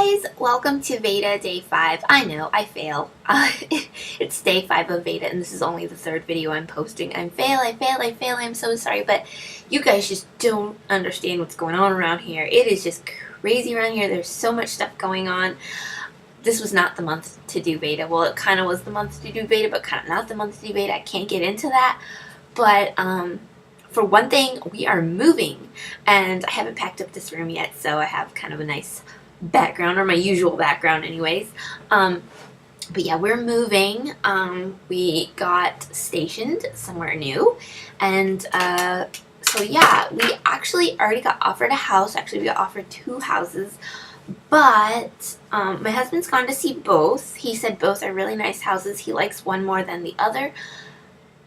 guys, welcome to VEDA Day 5. I know, I fail. It's Day 5 of VEDA and this is only the third video I'm posting. I fail, I'm so sorry, but you guys just don't understand what's going on around here. It is just crazy around here. There's so much stuff going on. This was not the month to do VEDA. Well, it kind of was the month to do VEDA, but kind of not the month to do VEDA. I can't get into that, but for one thing, we are moving, and I haven't packed up this room yet, so I have kind of a nice background, or my usual background anyways. But yeah, we're moving. We got stationed somewhere new, and so yeah, we actually already got offered a house. Actually, we got offered 2 houses, but my husband's gone to see both. He said both are really nice houses. He likes one more than the other.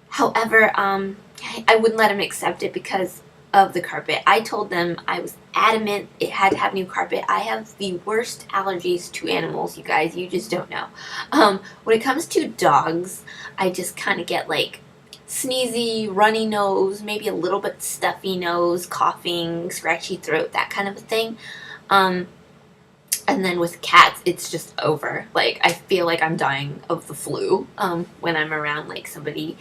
However, I wouldn't let him accept it because of the carpet. I told them I was adamant it had to have new carpet. I have the worst allergies to animals, you guys. You just don't know. When it comes to dogs, I just kind of get like sneezy, runny nose, maybe a little bit stuffy nose, coughing, scratchy throat, that kind of a thing. And then with cats, it's just over. Like, I feel like I'm dying of the flu when I'm around like somebody.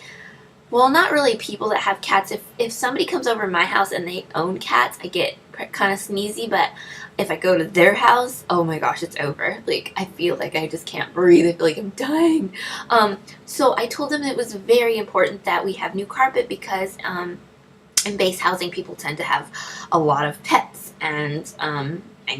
Well, not really people that have cats. If somebody comes over to my house and they own cats, I get kind of sneezy, but if I go to their house, oh my gosh, it's over. Like, I feel like I just can't breathe. I feel like I'm dying. So I told them it was very important that we have new carpet because in base housing, people tend to have a lot of pets and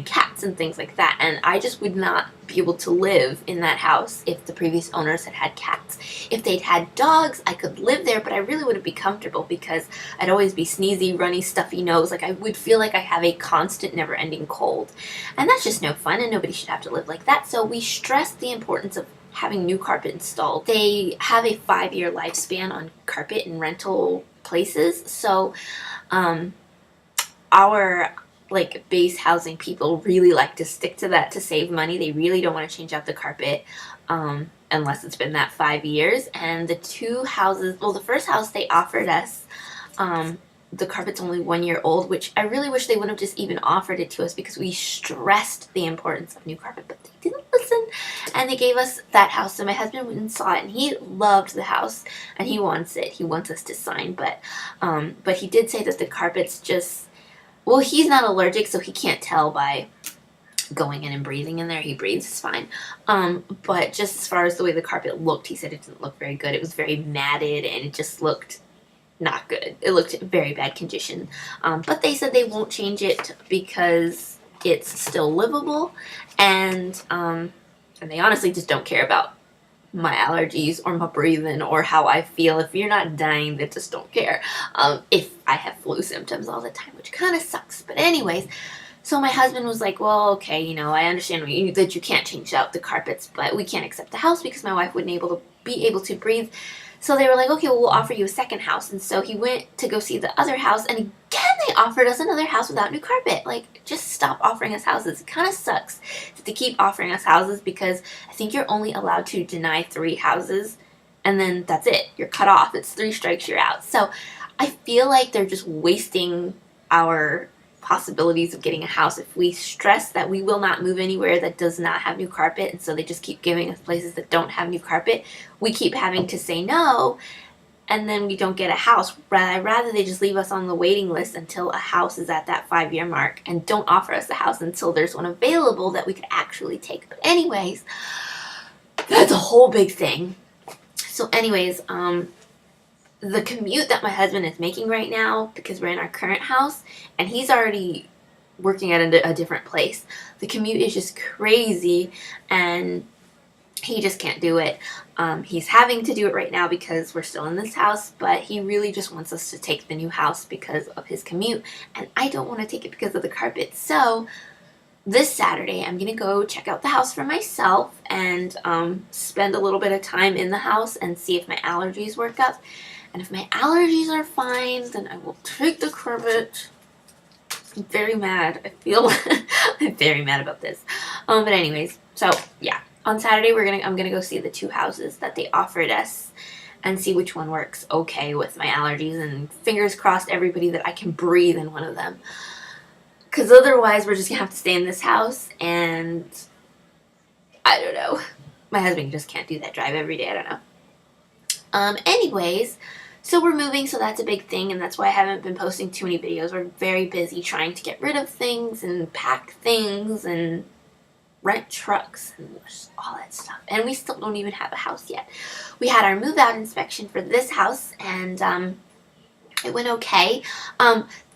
cats and things like that, and I just would not be able to live in that house if the previous owners had had cats. If they'd had dogs, I could live there, but I really wouldn't be comfortable because I'd always be sneezy, runny, stuffy nose. Like, I would feel like I have a constant, never-ending cold, and that's just no fun, and nobody should have to live like that. So we stressed the importance of having new carpet installed. They have a 5-year lifespan on carpet in rental places, so our like base housing people really like to stick to that to save money. They really don't want to change out the carpet unless it's been that 5 years. And the 2 houses, well, the first house they offered us, the carpet's only 1 year old, which I really wish they would have just even offered it to us because we stressed the importance of new carpet, but they didn't listen, and they gave us that house. So my husband went and saw it, and he loved the house, and he wants it. He wants us to sign, but he did say that the carpet's just, well, he's not allergic, so he can't tell by going in and breathing in there. He breathes, it's fine. But just as far as the way the carpet looked, he said it didn't look very good. It was very matted, and it just looked not good. It looked in very bad condition. But they said they won't change it because it's still livable, and they honestly just don't care about my allergies or my breathing or how I feel. If you're not dying, they just don't care. If I have flu symptoms all the time, which kind of sucks. But anyways, so my husband was like, well, okay, you know, I understand that you can't change out the carpets, but we can't accept the house because my wife wouldn't be able to breathe. So they were like, okay, well, we'll offer you a second house. And so he went to go see the other house, and again, they offered us another house without new carpet. Like, just stop offering us houses. It kind of sucks that they keep offering us houses because I think you're only allowed to deny 3 houses, and then that's it. You're cut off. It's 3 strikes, you're out. So I feel like they're just wasting our possibilities of getting a house if we stress that we will not move anywhere that does not have new carpet, and so they just keep giving us places that don't have new carpet. We keep having to say no, and then we don't get a house. Rather they just leave us on the waiting list until a house is at that 5-year mark, and don't offer us a house until there's one available that we could actually take. But anyways, that's a whole big thing. So anyways, the commute that my husband is making right now, because we're in our current house and he's already working at a different place, the commute is just crazy and he just can't do it. He's having to do it right now because we're still in this house, but he really just wants us to take the new house because of his commute, and I don't want to take it because of the carpet. So this Saturday, I'm going to go check out the house for myself and spend a little bit of time in the house and see if my allergies work up. And if my allergies are fine, then I will take the carpet. I'm very mad. I feel I'm very mad about this. But anyways, so yeah, on Saturday I'm gonna go see the 2 houses that they offered us and see which one works okay with my allergies. And fingers crossed, everybody, that I can breathe in one of them. Because otherwise we're just going to have to stay in this house, and I don't know. My husband just can't do that drive every day. I don't know. Anyways, so we're moving, so that's a big thing, and that's why I haven't been posting too many videos. We're very busy trying to get rid of things and pack things and rent trucks and all that stuff. And we still don't even have a house yet. We had our move-out inspection for this house, and it went okay.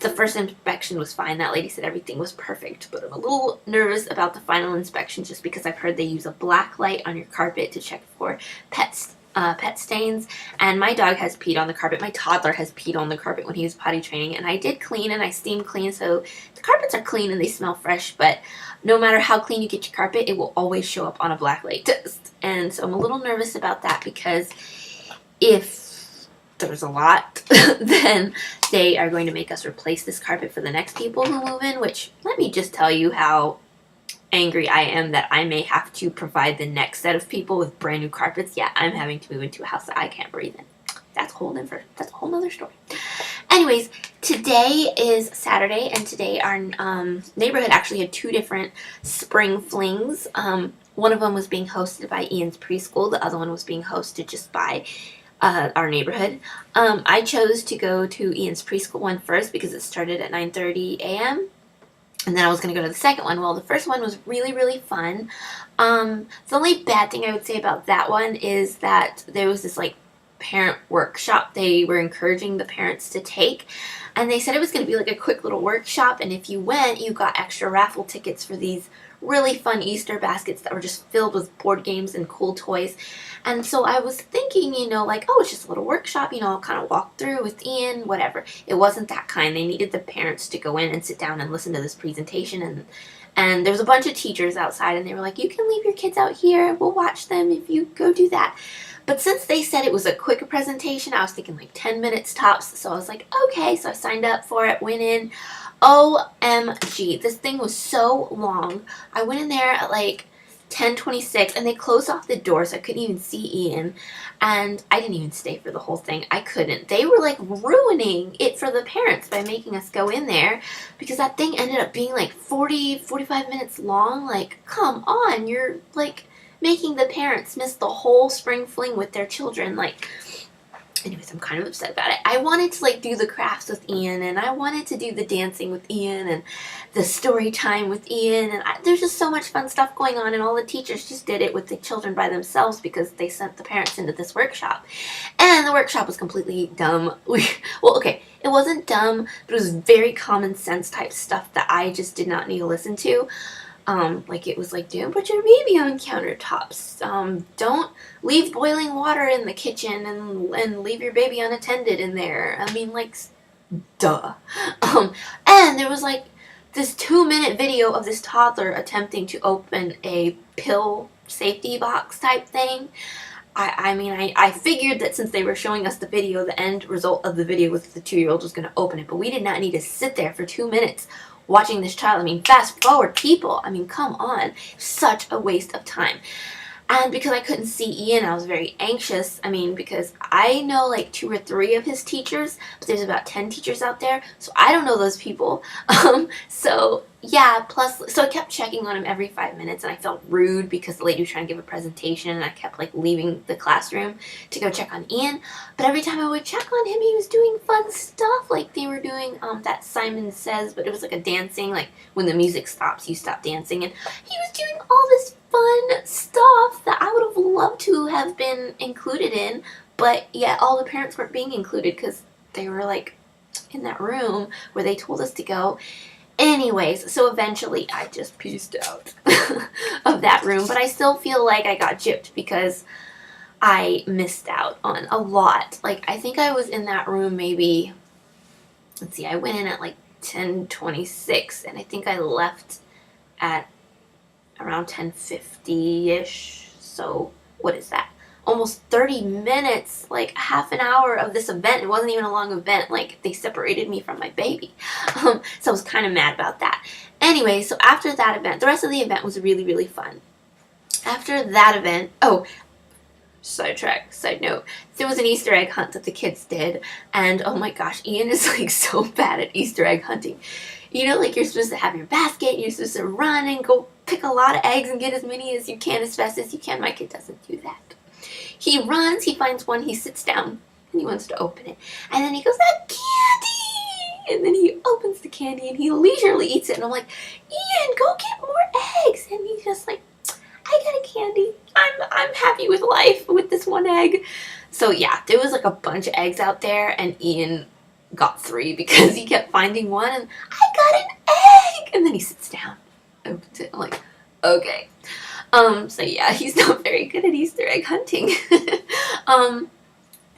The first inspection was fine. That lady said everything was perfect, but I'm a little nervous about the final inspection just because I've heard they use a black light on your carpet to check for pet stains, and my dog has peed on the carpet. My toddler has peed on the carpet when he was potty training, and I did clean and I steam clean, so the carpets are clean and they smell fresh, but no matter how clean you get your carpet, it will always show up on a black light test. And so I'm a little nervous about that, because if there's a lot, then they are going to make us replace this carpet for the next people who move in, which, let me just tell you how angry I am that I may have to provide the next set of people with brand new carpets. Yeah, I'm having to move into a house that I can't breathe in. That's a whole nother story. Anyways, today is Saturday, and today our neighborhood actually had 2 different spring flings. One of them was being hosted by Ian's preschool. The other one was being hosted just by our neighborhood. I chose to go to Ian's preschool one first because it started at 9:30 a.m. and then I was going to go to the second one. Well, the first one was really, really fun. The only bad thing I would say about that one is that there was this like parent workshop they were encouraging the parents to take, and they said it was going to be like a quick little workshop, and if you went, you got extra raffle tickets for these really fun Easter baskets that were just filled with board games and cool toys. And so I was thinking, you know, like, oh, it's just a little workshop, you know, I'll kind of walk through with Ian, whatever. It wasn't that kind. They needed the parents to go in and sit down and listen to this presentation, and there was a bunch of teachers outside, and they were like, you can leave your kids out here, we'll watch them if you go do that. But since they said it was a quick presentation, I was thinking like 10 minutes tops, so I was like, okay, so I signed up for it, went in. OMG, this thing was so long. I went in there at like 10:26, and they closed off the door, so I couldn't even see Ian, and I didn't even stay for the whole thing. I couldn't. They were like ruining it for the parents by making us go in there, because that thing ended up being like 45 minutes long. Like, come on, you're like making the parents miss the whole spring fling with their children. Like, anyways, I'm kind of upset about it. I wanted to like do the crafts with Ian, and I wanted to do the dancing with Ian and the story time with Ian, and there's just so much fun stuff going on, and all the teachers just did it with the children by themselves because they sent the parents into this workshop. And the workshop was completely dumb. Well, okay, it wasn't dumb, but it was very common sense type stuff that I just did not need to listen to. Like it was like, don't put your baby on countertops. Don't leave boiling water in the kitchen and leave your baby unattended in there. I mean, like, duh. And there was like this 2-minute video of this toddler attempting to open a pill safety box type thing. I mean, I figured that since they were showing us the video, the end result of the video was the 2-year-old was going to open it, but we did not need to sit there for 2 minutes watching this child. I mean, fast forward, people. I mean, come on. Such a waste of time. And because I couldn't see Ian, I was very anxious. I mean, because I know like 2 or 3 of his teachers, but there's about 10 teachers out there, so I don't know those people. So yeah, so I kept checking on him every 5 minutes, and I felt rude because the lady was trying to give a presentation, and I kept like leaving the classroom to go check on Ian. But every time I would check on him, he was doing fun stuff. Like they were doing that Simon Says, but it was like a dancing, like when the music stops, you stop dancing, and he was doing all this fun stuff that I would have loved to have been included in, but yet all the parents weren't being included because they were like in that room where they told us to go. Anyways, so eventually I just pieced out of that room, but I still feel like I got gypped because I missed out on a lot. Like, I think I was in that room maybe, let's see, I went in at like 10:26, and I think I left at around 10:50-ish. So what is that? Almost 30 minutes, like half an hour of this event. It wasn't even a long event. Like, they separated me from my baby. So I was kind of mad about that. Anyway, so after that event, the rest of the event was really, really fun. After that event, oh, sidetrack, side note, there was an Easter egg hunt that the kids did, and oh my gosh, Ian is like so bad at Easter egg hunting. you know, like you're supposed to have your basket and you're supposed to run and go pick a lot of eggs and get as many as you can as fast as you can. My kid doesn't do that. He runs, he finds one, he sits down, and he wants to open it. And then he goes, "A candy!" And then he opens the candy and he leisurely eats it. And I'm like, "Ian, go get more eggs." And he's just like, "I got a candy. I'm happy with life with this one egg." So yeah, there was like a bunch of eggs out there, and Ian got 3 because he kept finding one, and "I got an egg!" And then he sits down, opens it. I'm like, okay. So yeah, he's not very good at Easter egg hunting.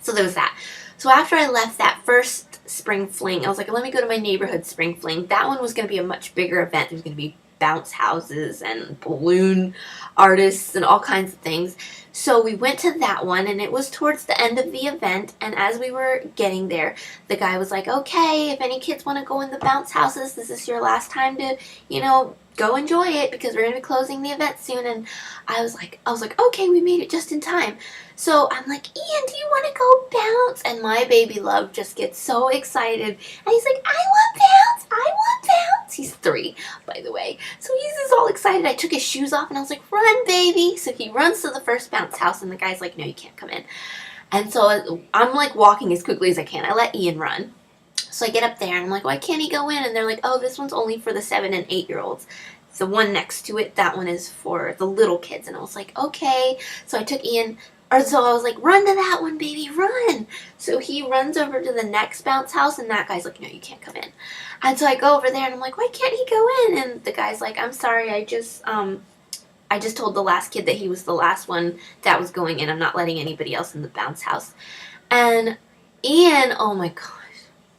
So there was that. So after I left that first spring fling, I was like, let me go to my neighborhood spring fling. That one was going to be a much bigger event. There was going to be bounce houses and balloon artists and all kinds of things. So we went to that one, and it was towards the end of the event, and as we were getting there, the guy was like, "Okay, if any kids want to go in the bounce houses, this is your last time to, you know, go enjoy it because we're going to be closing the event soon." And I was like, okay, we made it just in time. So I'm like, "Ian, do you want to go bounce?" And my baby love just gets so excited. And he's like, "I want bounce! I want bounce!" He's 3, by the way. So he's just all excited. I took his shoes off and I was like, "Run, baby!" So he runs to the first bounce house, and the guy's like, "No, you can't come in." And so I'm like walking as quickly as I can. I let Ian run. So I get up there and I'm like, "Why can't he go in?" And they're like, "Oh, this one's only for the 7 and 8-year-olds. The one next to it, that one is for the little kids." And I was like, okay. So I took Ian, so I was like, "Run to that one, baby, run." So he runs over to the next bounce house, and that guy's like, "No, you can't come in." And so I go over there and I'm like, "Why can't he go in?" And the guy's like, "I'm sorry, I just told the last kid that he was the last one that was going in. I'm not letting anybody else in the bounce house." And Ian, oh my gosh,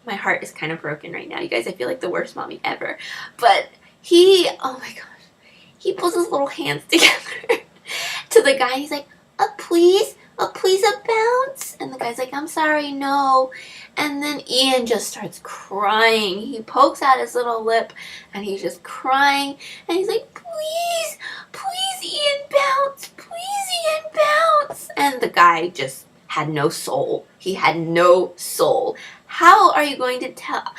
my heart is kind of broken right now, you guys. I feel like the worst mommy ever. But he, oh my gosh, he pulls his little hands together to the guy. He's like, please, a bounce." And the guy's like, "I'm sorry, no." And then Ian just starts crying. He pokes out his little lip, and he's just crying. And he's like, "Please, please, Ian, bounce. Please, Ian, bounce." And the guy just had no soul. He had no soul. How are you going to tell?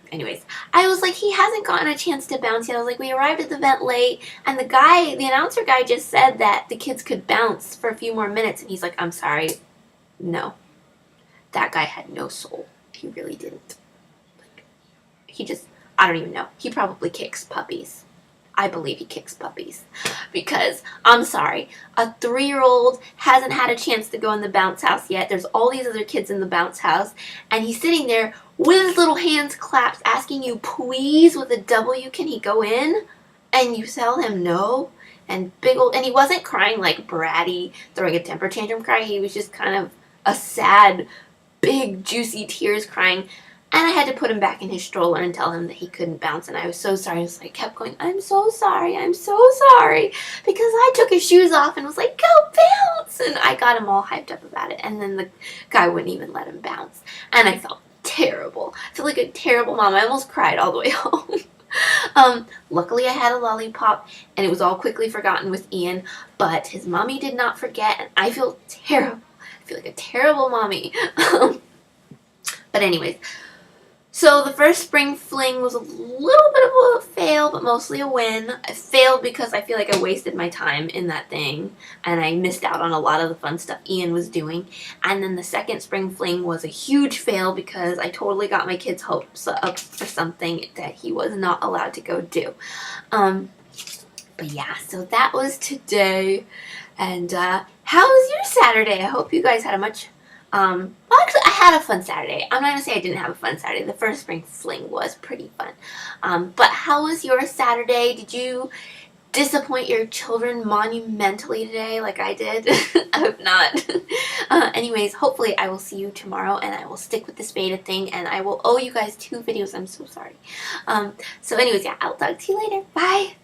Anyways, I was like, he hasn't gotten a chance to bounce yet. I was like, we arrived at the event late, and the announcer guy just said that the kids could bounce for a few more minutes, and he's like, "I'm sorry, no." That guy had no soul. He really didn't. Like, he just, I don't even know. He probably kicks puppies. I believe he kicks puppies. Because, I'm sorry, a 3-year-old hasn't had a chance to go in the bounce house yet. There's all these other kids in the bounce house, and he's sitting there with his little hands clapped, asking you, please, with a W, can he go in? And you tell him no. And and he wasn't crying like bratty, throwing a temper tantrum cry. He was just kind of a sad, big, juicy tears crying. And I had to put him back in his stroller and tell him that he couldn't bounce. And I was so sorry. I was like, kept going, "I'm so sorry. I'm so sorry." Because I took his shoes off and was like, "Go bounce." And I got him all hyped up about it. And then the guy wouldn't even let him bounce. And I felt terrible. I feel like a terrible mom. I almost cried all the way home. Luckily I had a lollipop, and it was all quickly forgotten with Ian, but his mommy did not forget, and I feel terrible. I feel like a terrible mommy. But anyways, so the first spring fling was a little bit of a fail, but mostly a win. I failed because I feel like I wasted my time in that thing, and I missed out on a lot of the fun stuff Ian was doing. And then the second spring fling was a huge fail because I totally got my kid's hopes up for something that he was not allowed to go do. But yeah, so that was today. And how was your Saturday? I hope you guys had a much... well, actually, I had a fun Saturday. I'm not going to say I didn't have a fun Saturday. The first spring fling was pretty fun. But how was your Saturday? Did you disappoint your children monumentally today like I did? I hope not. Anyways, hopefully I will see you tomorrow, and I will stick with this VEDA thing, and I will owe you guys 2 videos. I'm so sorry. So anyways, yeah, I'll talk to you later. Bye!